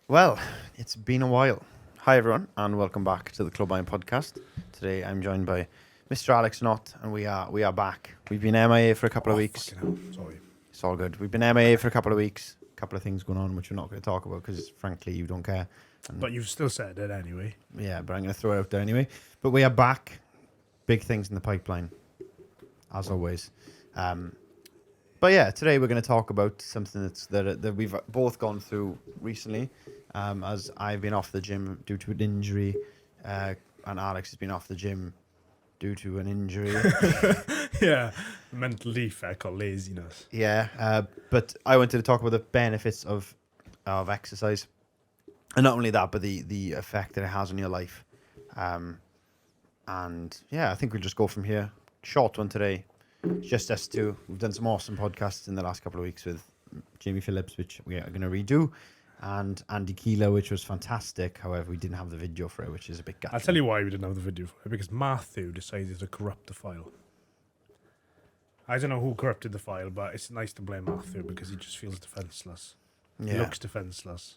Well, it's been a while. Hi, everyone, and welcome back to the Club Iron podcast. Today, I'm joined by Mr. Alex Knott, and we are back. We've been MIA for a couple of weeks. Fucking hell, sorry. It's all good. We've been MIA for a couple of weeks. A couple of things going on, which we're not going to talk about because, frankly, you don't care. And But you've still said it anyway. yeah, but I'm going to throw it out there anyway. But we are back. Big things in the pipeline, as always. But yeah, today we're going to talk about something that we've both gone through recently. As I've been off the gym due to an injury, and Alex has been off the gym due to an injury. Yeah, mental defect or laziness. Yeah, but I wanted to talk about the benefits of exercise, and not only that, but the effect that it has on your life. And yeah, I think we'll just go from here. Short one today, just us two. We've done some awesome podcasts in the last couple of weeks with Jamie Phillips, which we are going to redo, and Andy Keeler, which was fantastic. However, we didn't have the video for it, which is a bit gutting. I'll tell you why we didn't have the video for it, because Matthew decided to corrupt the file. I don't know who corrupted the file, but it's nice to blame Matthew because he just feels defenseless. He Yeah. looks defenseless.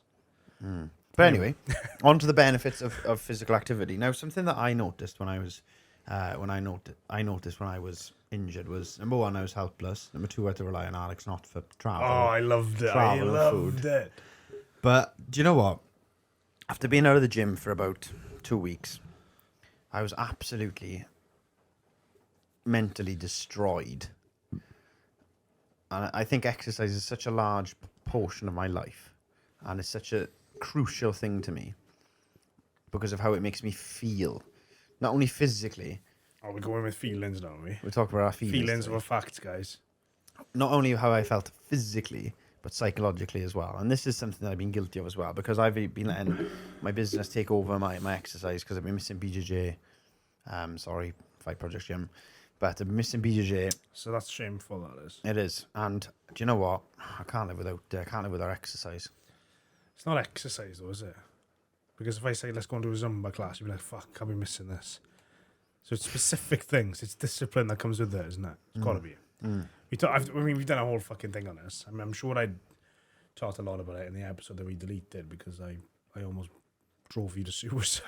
But anyway, on to the benefits of physical activity. Now, something that I noticed when I was injured was, number one, I was helpless. Number two, I had to rely on Alex not for travel. Oh, I loved it. I Travel and loved food. it. But do you know what? After being out of the gym for about 2 weeks, I was absolutely mentally destroyed. And I think exercise is such a large portion of my life. And it's such a crucial thing to me because of how it makes me feel. Not only physically, Oh, we're going with feelings, don't we? we'll talk about our feelings. Feelings today. are facts, guys. Not only how I felt physically, but psychologically as well. And this is something that I've been guilty of as well, because I've been letting my business take over my exercise because I've been missing BJJ. Sorry, Fight Project Gym. But I've been missing BJJ. So that's shameful, that is. It is. And do you know what? I can't live without exercise. It's not exercise, though, is it? Because if I say, let's go and do a Zumba class, you'll be like, fuck, I'll be missing this. So it's specific things. It's discipline that comes with it, isn't it? It's got to be. We've done a whole fucking thing on this. I mean, I'm sure I talked a lot about it in the episode that we deleted because I almost drove you to suicide.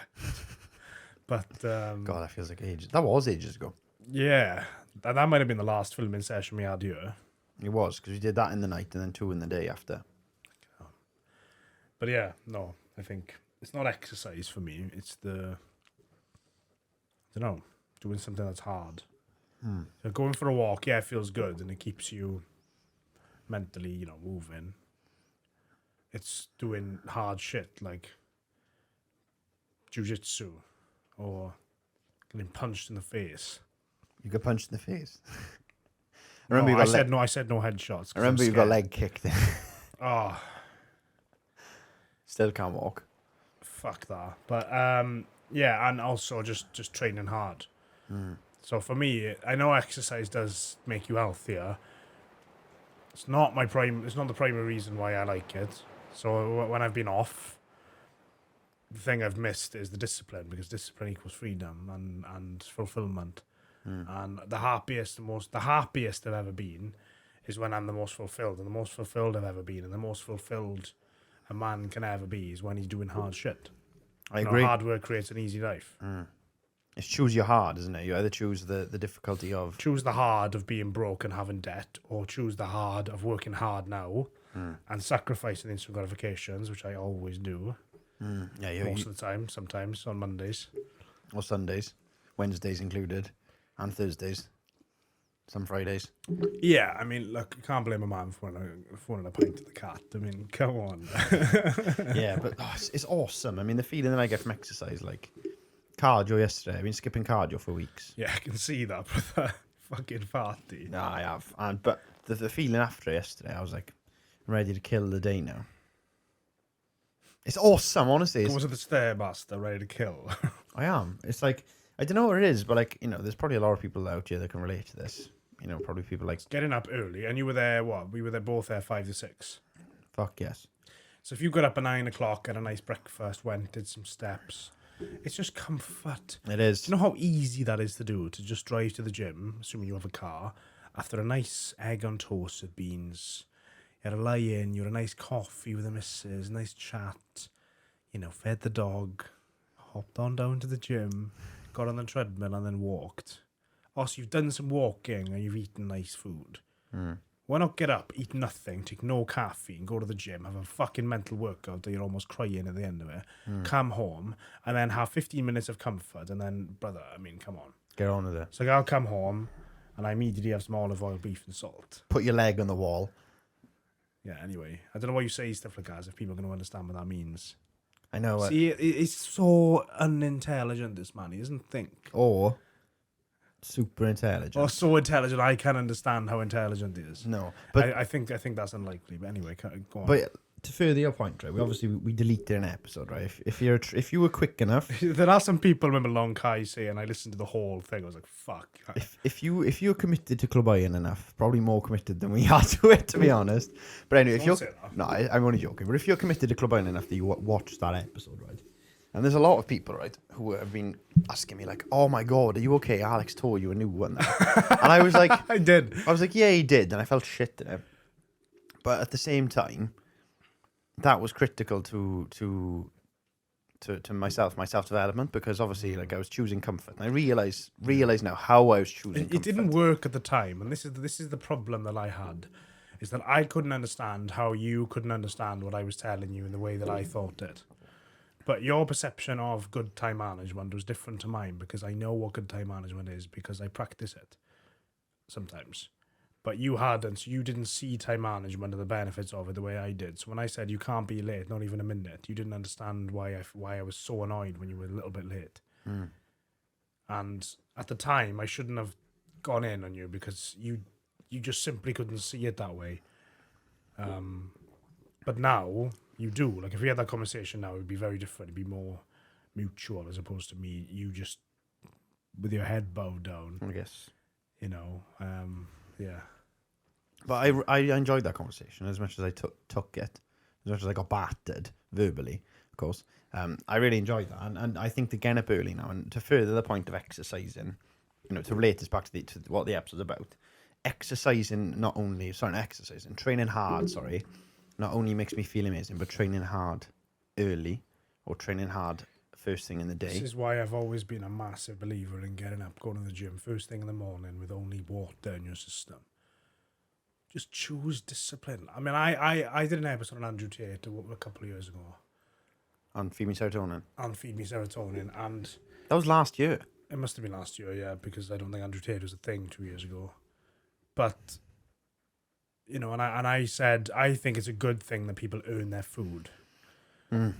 But God, that feels like ages. That was ages ago. yeah, that might have been the last filming session we had here. It was, because we did that in the night and then 2 in the day after. But yeah, no, I think it's not exercise for me. It's I don't know, doing something that's hard. So going for a walk, yeah, it feels good and it keeps you mentally, moving. It's doing hard shit like jiu-jitsu or getting punched in the face. You got punched in the face. I said no headshots. I remember you got leg kicked. Oh, Still can't walk. fuck that. But yeah, and also just training hard. So for me, I know exercise does make you healthier. It's not the primary reason why I like it. So when I've been off, the thing I've missed is the discipline, because discipline equals freedom and fulfillment. And the happiest I've ever been is when I'm the most fulfilled, and the most fulfilled I've ever been, and the most fulfilled a man can ever be is when he's doing hard shit. I agree. Hard work creates an easy life. It's choose your hard, isn't it? You either choose the difficulty of... Choose the hard of being broke and having debt, or choose the hard of working hard now and sacrificing instant gratifications, which I always do. Yeah, Most of the time, sometimes on Mondays. or Sundays, Wednesdays included, and Thursdays, some Fridays. Yeah, I mean, look, you can't blame a man for wanting a pint to the cat. I mean, come on. Yeah, but it's awesome. I mean, the feeling that I get from exercise, like cardio yesterday. I've been skipping cardio for weeks. Yeah, I can see that, brother. Fucking fatty. No, I have. But the feeling after yesterday, I was like, I'm ready to kill the day now. It's awesome, honestly. Go to the Stairmaster, ready to kill. I am. It's like, I don't know what it is, but like, there's probably a lot of people out here that can relate to this. Probably people like... Getting up early, and you were there, what? We were there both there 5 to 6. Fuck yes. So if you got up at 9 o'clock, had a nice breakfast, went, did some steps, it's just comfort. It is. Do you know how easy that is to do? To just drive to the gym, assuming you have a car, after a nice egg on toast with beans, You had a lie in, you had a nice coffee with the missus, nice chat, you know, fed the dog, hopped on down to the gym, got on the treadmill and then walked. Also, you've done some walking and you've eaten nice food. Why not get up, eat nothing, take no caffeine, go to the gym, have a fucking mental workout that you're almost crying at the end of it, come home, and then have 15 minutes of comfort, and then, brother, I mean, come on. Get on with it. So I'll come home, and I immediately have some olive oil, beef, and salt. Put your leg on the wall. Yeah, anyway. I don't know why you say stuff like that, if people are going to understand what that means. I know. See, it's so unintelligent, this man. He doesn't think. Or super intelligent. Or so intelligent, I can understand how intelligent he is. No, but I think that's unlikely. But anyway, go on. But to further your point, right? We deleted an episode, right? If you were quick enough, there are some people remember Long Kai saying I listened to the whole thing. I was like, fuck. if you're committed to Club Iron enough, probably more committed than we are to it, to be honest. But anyway, I'm only joking. But if you're committed to Club Iron enough that you watch that episode, right? And there's a lot of people, right, who have been asking me like, "Oh my God, are you okay? Alex tore you a new one." And I was like, I did. I was like, yeah, he did, and I felt shit at him. But at the same time, that was critical to my self-development, because obviously, like, I was choosing comfort, and I realize now how I was choosing comfort. It didn't work at the time, and this is the problem that I had, is that I couldn't understand how you couldn't understand what I was telling you in the way that I thought it. But your perception of good time management was different to mine, because I know what good time management is because I practice it sometimes. But you hadn't, so you didn't see time management and the benefits of it the way I did. So when I said you can't be late, not even a minute, you didn't understand why I was so annoyed when you were a little bit late. And at the time, I shouldn't have gone in on you, because you just simply couldn't see it that way. But now you do. Like, if we had that conversation now, it would be very different. It'd be more mutual, as opposed to me, you just with your head bowed down. I guess. You know, yeah. But I enjoyed that conversation as much as I took it, as much as I got battered verbally, of course. I really enjoyed that, and I think to get up early now, and to further the point of exercising, you know, to relate this back to what the episode's about. Training hard, not only makes me feel amazing, but training hard early, or training hard first thing in the day. This is why I've always been a massive believer in getting up, going to the gym first thing in the morning with only water in your system. Just choose discipline. I mean, I did an episode on Andrew Tate a couple of years ago. On Feed Me Serotonin. And that was last year. It must have been last year, yeah, because I don't think Andrew Tate was a thing 2 years ago. But, you know, and I said, I think it's a good thing that people earn their food. And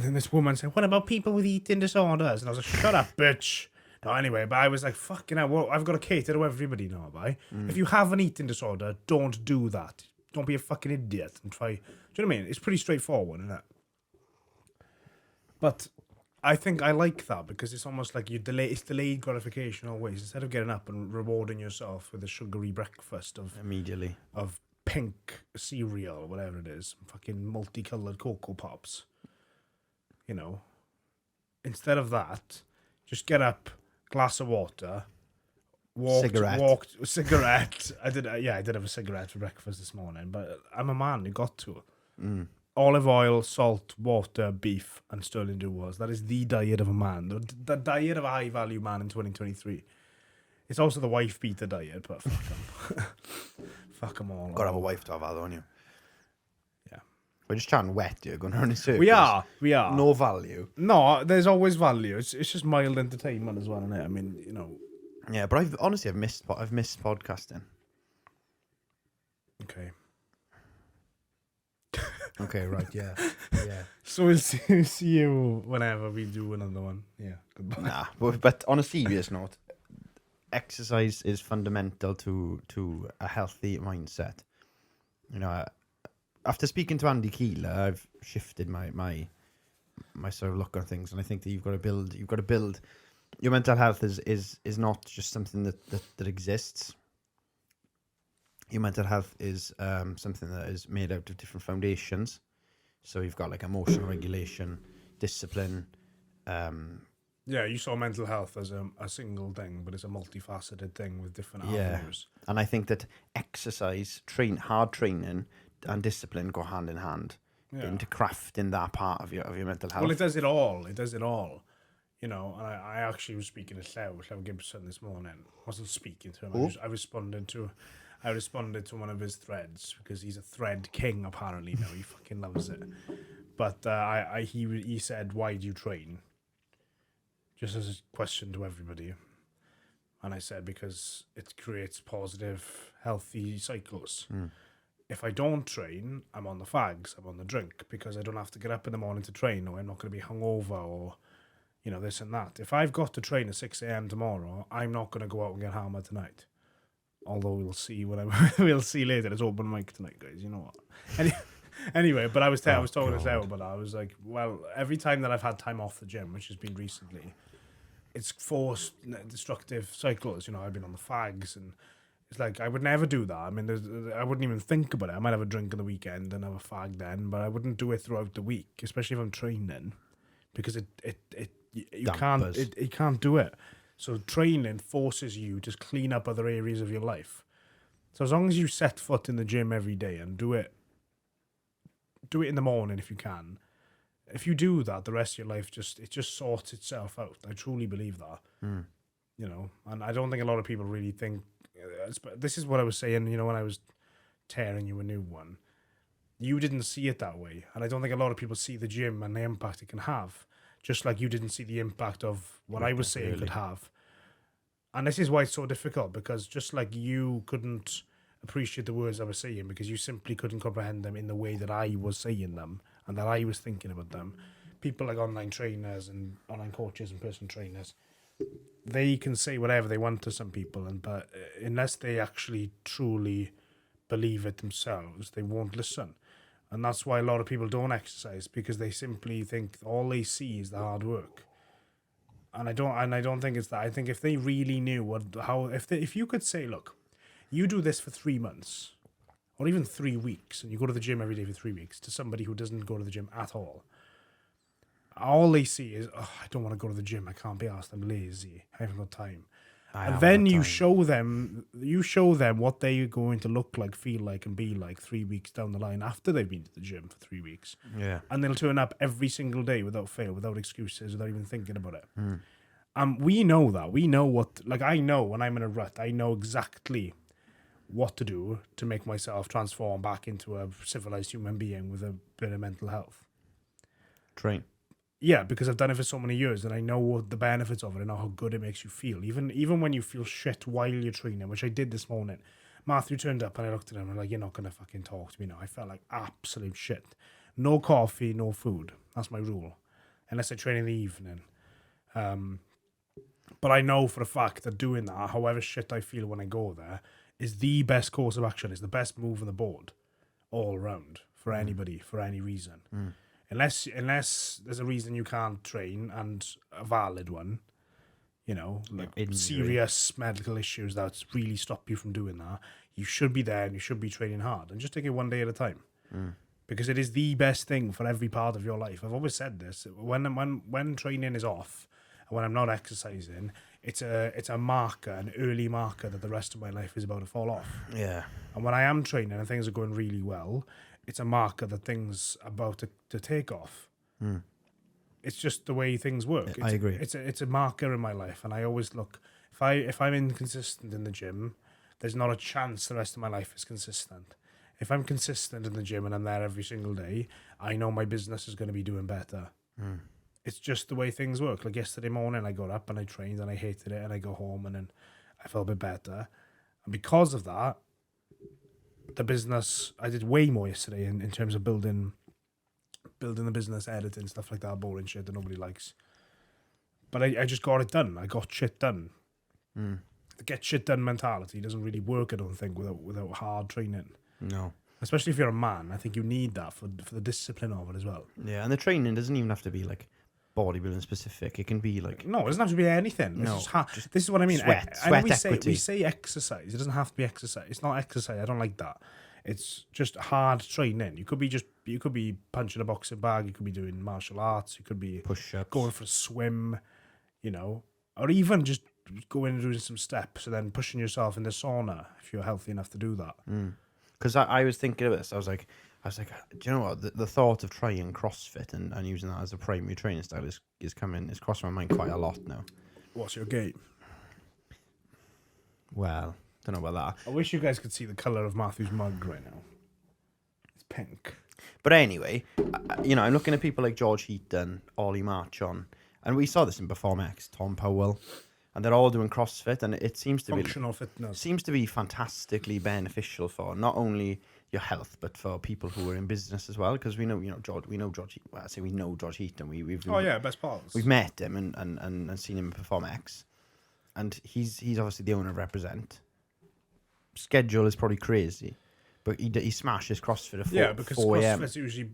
then this woman said, what about people with eating disorders? And I was like, shut up, bitch. No, anyway, but I was like, fucking hell, well, I've got to cater to everybody now, have I? If you have an eating disorder, don't do that. Don't be a fucking idiot and try. Do you know what I mean? It's pretty straightforward, isn't it? But I think I like that, because it's almost like it's delayed gratification always. Instead of getting up and rewarding yourself with a sugary breakfast of pink cereal or whatever it is, fucking multicolored Cocoa Pops, you know, instead of that, just get up, glass of water, cigarette. I did have a cigarette for breakfast this morning, but I'm a man, you got to. Olive oil, salt, water, beef, and sterling Duos. That is the diet of a man. The diet of a high-value man in 2023. It's also the wife-beater diet, but fuck them. Fuck them all. Gotta have a wife to have that, don't you? Yeah. We're just chatting wet here, going around in circles. We are. No value. No, there's always value. It's just mild entertainment as well, isn't it? I mean, you know. Yeah, but I've missed podcasting. Okay. Okay, right, yeah. So we'll see you whenever we do another one. Yeah, goodbye. Nah, but on a serious note, exercise is fundamental to a healthy mindset. You know, after speaking to Andy Keeler, I've shifted my sort of look on things, and I think that you've got to build. Your mental health is not just something that exists. Your mental health is something that is made out of different foundations. So you've got like emotional regulation, discipline. Yeah, you saw mental health as a single thing, but it's a multifaceted thing with different avenues. And I think that exercise, hard training, and discipline go hand in hand. Yeah. Into crafting that part of your mental health. Well, it does it all. It does it all. You know, and I actually was speaking to Llew Gibson this morning. I wasn't speaking to him. I responded to one of his threads because he's a thread king apparently now. He fucking loves it. But he said, "Why do you train?" Just as a question to everybody. And I said, because it creates positive, healthy cycles. If I don't train, I'm on the fags, I'm on the drink, because I don't have to get up in the morning to train, or I'm not going to be hungover, or, you know, this and that. If I've got to train at 6 a.m. tomorrow, I'm not going to go out and get hammered tonight. Although we'll see we'll see later. It's open mic tonight, guys. You know what? Anyway, but I was talking to Llew about that. I was like, well, every time that I've had time off the gym, which has been recently, it's forced destructive cycles. You know, I've been on the fags, and it's like I would never do that. I mean, I wouldn't even think about it. I might have a drink on the weekend and have a fag then, but I wouldn't do it throughout the week, especially if I'm training, because you can't do it. So training forces you to clean up other areas of your life. So as long as you set foot in the gym every day and do it in the morning if you can. If you do that, the rest of your life just sorts itself out. I truly believe that. You know, and I don't think a lot of people really think. This is what I was saying. You know, when I was tearing you a new one, you didn't see it that way, and I don't think a lot of people see the gym and the impact it can have. Just like you didn't see the impact of what I was saying could have. And this is why it's so difficult, because just like you couldn't appreciate the words I was saying because you simply couldn't comprehend them in the way that I was saying them and that I was thinking about them. People like online trainers and online coaches and personal trainers, they can say whatever they want to some people, but unless they actually truly believe it themselves, they won't listen. And that's why a lot of people don't exercise, because they simply think all they see is the hard work. And I don't think it's that. I think if they really knew if you could say, look, you do this for 3 months or even 3 weeks, and you go to the gym every day for 3 weeks, to somebody who doesn't go to the gym at all they see is, I don't want to go to the gym. I can't be asked. I'm lazy. I haven't got time. And then you show them what they're going to look like, feel like, and be like 3 weeks down the line after they've been to the gym for 3 weeks. Yeah. And they'll turn up every single day without fail, without excuses, without even thinking about it. We know that. We know I know when I'm in a rut, I know exactly what to do to make myself transform back into a civilized human being with a bit of mental health. Train. Yeah, because I've done it for so many years, and I know what the benefits of it and how good it makes you feel. Even when you feel shit while you're training, which I did this morning. Matthew turned up and I looked at him and I'm like, you're not going to fucking talk to me now. I felt like absolute shit. No coffee, no food. That's my rule. Unless I train in the evening. But I know for a fact that doing that, however shit I feel when I go there, is the best course of action, is the best move on the board all around for anybody, for any reason. Unless there's a reason you can't train, and a valid one, you know, like serious medical issues that really stop you from doing that, you should be there and you should be training hard, and just take it one day at a time. Because it is the best thing for every part of your life. I've always said this. When training is off, and when I'm not exercising, it's a marker, an early marker that the rest of my life is about to fall off. Yeah. And when I am training and things are going really well, it's a marker that things are about to take off. It's just the way things work. I agree. It's a marker in my life, and I always look. If I'm inconsistent in the gym, there's not a chance the rest of my life is consistent. If I'm consistent in the gym and I'm there every single day, I know my business is going to be doing better. It's just the way things work. Like yesterday morning, I got up and I trained and I hated it, and I go home and then I felt a bit better. And because of that, the business, I did way more yesterday in terms of building the business, editing, stuff like that, boring shit that nobody likes. But I just got it done. I got shit done. The get shit done mentality doesn't really work, I don't think, without hard training. No. Especially if you're a man, I think you need that for the discipline of it as well. Yeah, and the training doesn't even have to be like bodybuilding specific. It can be like... No, it doesn't have to be anything. No, this is what I mean. Sweat equity. We say exercise. It doesn't have to be exercise. It's not exercise. I don't like that. It's just hard training. You could be punching a boxing bag. You could be doing martial arts. You could be push-ups, going for a swim, you know, or even just going and doing some steps and then pushing yourself in the sauna if you're healthy enough to do that. Because I was thinking of this. I was like, do you know what? The thought of trying CrossFit and using that as a primary training style is crossing my mind quite a lot now. What's your game? Well, don't know about that. I wish you guys could see the colour of Matthew's mug right now. It's pink. But anyway, I'm looking at people like George Heaton, Ollie Marchon, and we saw this in Perform X, Tom Powell, and they're all doing CrossFit, and it seems to Functional fitness. seems to be fantastically beneficial for not only your health but for people who are in business as well. Because we know George. Well, I say we know George Heaton. We've best parts. We've met him and seen him Perform X, and he's obviously the owner of Represent. Schedule is probably crazy, but he smashes CrossFit at 4 Yeah, because 4 a.m. CrossFit's usually.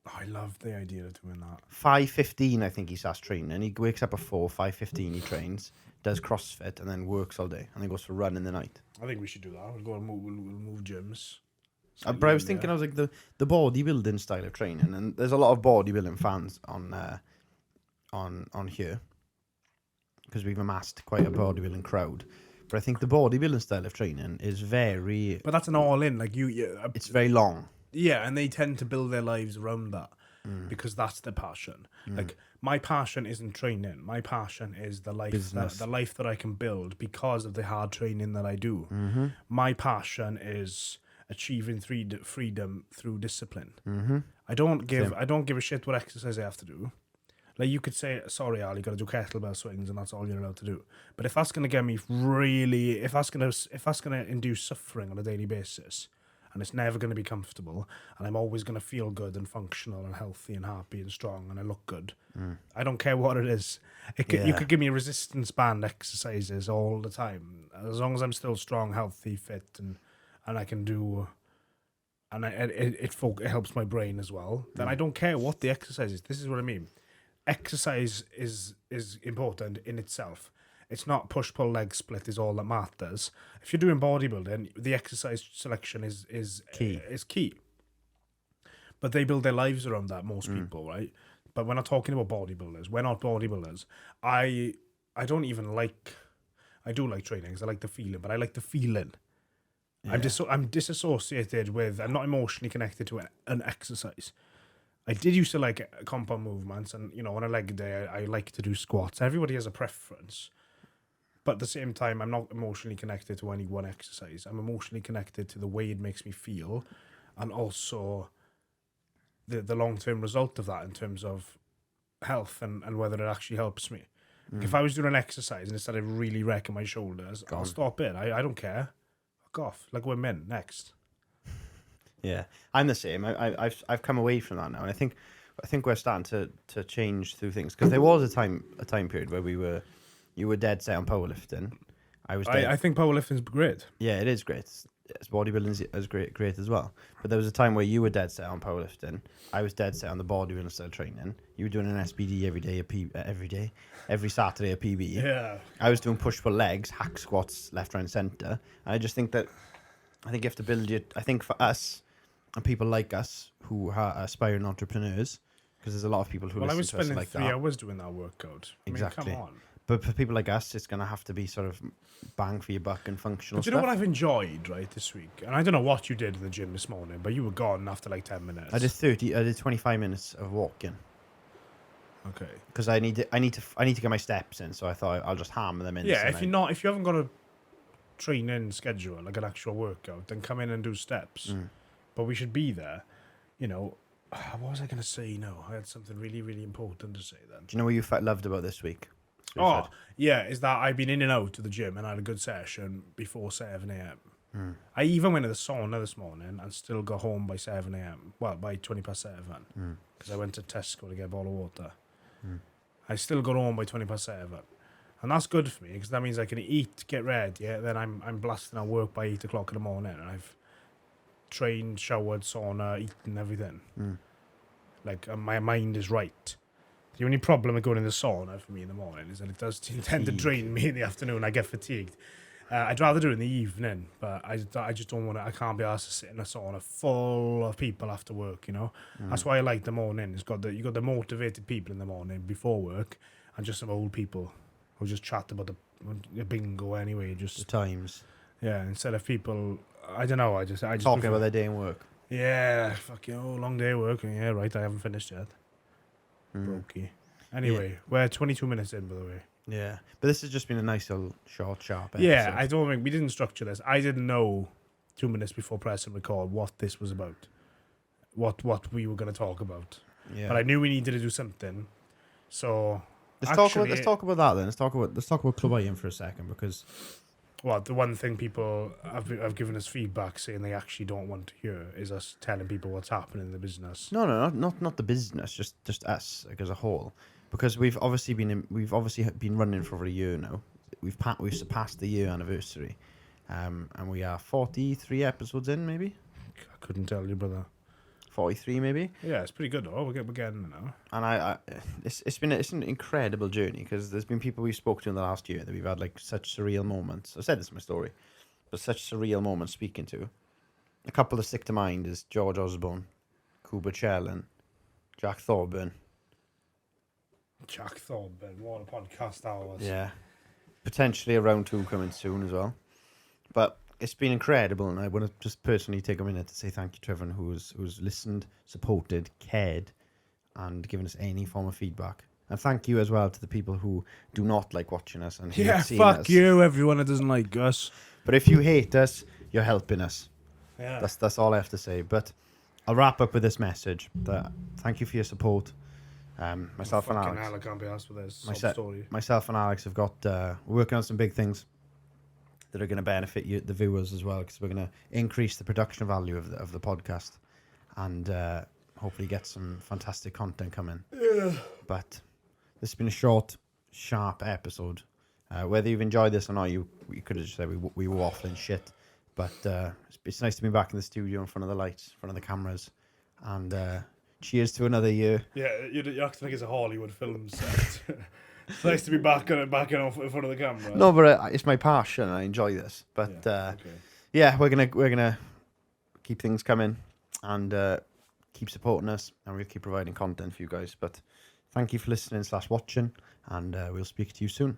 I love the idea of doing that. 5:15, I think he starts training. He wakes up at 5:15. He trains, does CrossFit, and then works all day, and then goes for a run in the night. I think we should do that. We'll go and move gyms. But I was thinking, I was like the bodybuilding style of training, and there's a lot of bodybuilding fans on here because we've amassed quite a bodybuilding crowd. But I think the bodybuilding style of training is very. But that's an all-in, like It's very long. Yeah, and they tend to build their lives around that because that's their passion. Like my passion isn't training. My passion is the life that I can build because of the hard training that I do. Mm-hmm. My passion is achieving freedom through discipline. Mm-hmm. I don't give a shit what exercise I have to do. Like you could say, sorry, Al, you got to do kettlebell swings, and that's all you're allowed to do. But if that's gonna get me if that's gonna induce suffering on a daily basis, and it's never going to be comfortable, and I'm always going to feel good and functional and healthy and happy and strong, and I look good. I don't care what it is. You could give me resistance band exercises all the time, as long as I'm still strong, healthy, fit, and I can do, and it helps my brain as well. Then I don't care what the exercise is. This is what I mean. Exercise is important in itself. It's not push-pull leg split is all that matters. If you're doing bodybuilding, the exercise selection is key. But they build their lives around that, most people, right? But when I'm talking about bodybuilders, we're not bodybuilders. I don't even like... I do like training because I like the feeling, but I like the feeling. Yeah. I'm disassociated with... I'm not emotionally connected to an exercise. I did used to like compound movements, and, on a leg day, I like to do squats. Everybody has a preference. But at the same time, I'm not emotionally connected to any one exercise. I'm emotionally connected to the way it makes me feel, and also the long-term result of that in terms of health and whether it actually helps me. Like if I was doing an exercise and it started really wrecking my shoulders, I'll stop it. I don't care. Fuck off. Like we're men. Next. Yeah, I'm the same. I've come away from that now, and I think we're starting to change through things, because there was a time period where you were dead set on powerlifting. I think powerlifting's great. Yeah, it is great. Bodybuilding is great as well. But there was a time where you were dead set on powerlifting. I was dead set on the bodybuilding style training. You were doing an SBD every Saturday at PB. Yeah. I was doing push-pull legs, hack squats, left, right, and centre. And I just think that you have to build your... I think for us, and people like us who are aspiring entrepreneurs, because there's a lot of people who listen to us like that. I was spending 3 hours doing that workout. Exactly. Come on. But for people like us, it's going to have to be sort of bang for your buck and functional stuff. Do you know what I've enjoyed, right, this week? And I don't know what you did in the gym this morning, but you were gone after like 10 minutes. I did 25 minutes of walking. Okay. Because I need to get my steps in, so I thought I'll just hammer them in. Yeah, if you haven't got a training schedule, like an actual workout, then come in and do steps. But we should be there. What was I going to say? No, I had something really, really important to say then. Do you know what you loved about this week? Is that I've been in and out to the gym and I had a good session before 7 a.m. I even went to the sauna this morning and still got home by 7 a.m. Well, by 20 past 7, because I went to Tesco to get a bottle of water. I still got home by 20 past 7. And that's good for me, because that means I can eat, get ready, then I'm blasting at work by 8 o'clock in the morning, and I've trained, showered, sauna, eaten, everything. Like, my mind is right. The only problem with going in the sauna for me in the morning is that it does tend to drain me in the afternoon. I get fatigued. I'd rather do it in the evening, but I just don't want to. I can't be asked to sit in a sauna full of people after work. That's why I like the morning. You got the motivated people in the morning before work, and just some old people who just chat about the bingo anyway. Just the times. Yeah, instead of people I don't know. I just talking prefer- about their day in work. Yeah, fucking long day of work. Yeah, right. I haven't finished yet. Brokey. Anyway, we're 22 minutes in, by the way. Yeah, but this has just been a nice little short, sharp episode. Yeah, I don't think we didn't structure this. I didn't know 2 minutes before pressing record what this was about, what we were going to talk about. Yeah. But I knew we needed to do something. So Let's talk about that then. Let's talk about Club Iron for a second, because well, the one thing people have given us feedback saying they actually don't want to hear is us telling people what's happening in the business. no, not the business, just us like, as a whole, because we've obviously been running for over a year now. We've surpassed the year anniversary, and we are 43 episodes in, maybe I couldn't tell you, brother. 43 maybe. Yeah, it's pretty good though. We're getting it now. And it's an incredible journey, because there's been people we spoke to in the last year that we've had like such surreal moments. I said this in my story, but such surreal moments speaking to. A couple that stick to mind is George Osborne, Cuba Chellan, Jack Thorburn. Jack Thorburn, what a podcast that was. Yeah, potentially a round 2 coming soon as well. But it's been incredible, and I want to just personally take a minute to say thank you to everyone who's listened, supported, cared, and given us any form of feedback. And thank you as well to the people who do not like watching us and hate seeing fuck us. you, everyone that doesn't like us. But if you hate us, you're helping us. Yeah. That's all I have to say. But I'll wrap up with this message. That thank you for your support. Myself and Fucking Alex. hell, I can't be asked with this story. Myself and Alex have got we're working on some big things that are going to benefit you, the viewers, as well, because we're going to increase the production value of the podcast, and hopefully get some fantastic content coming. Yeah. But this has been a short, sharp episode. Whether you've enjoyed this or not, you could have just said we were waffling shit. But it's nice to be back in the studio in front of the lights, in front of the cameras, and cheers to another year. Yeah, you act like it's a Hollywood film set. It's nice to be back in front of the camera. No, but it's my passion. I enjoy this. But yeah, we're gonna keep things coming and keep supporting us, and we'll keep providing content for you guys. But thank you for listening / watching, and we'll speak to you soon.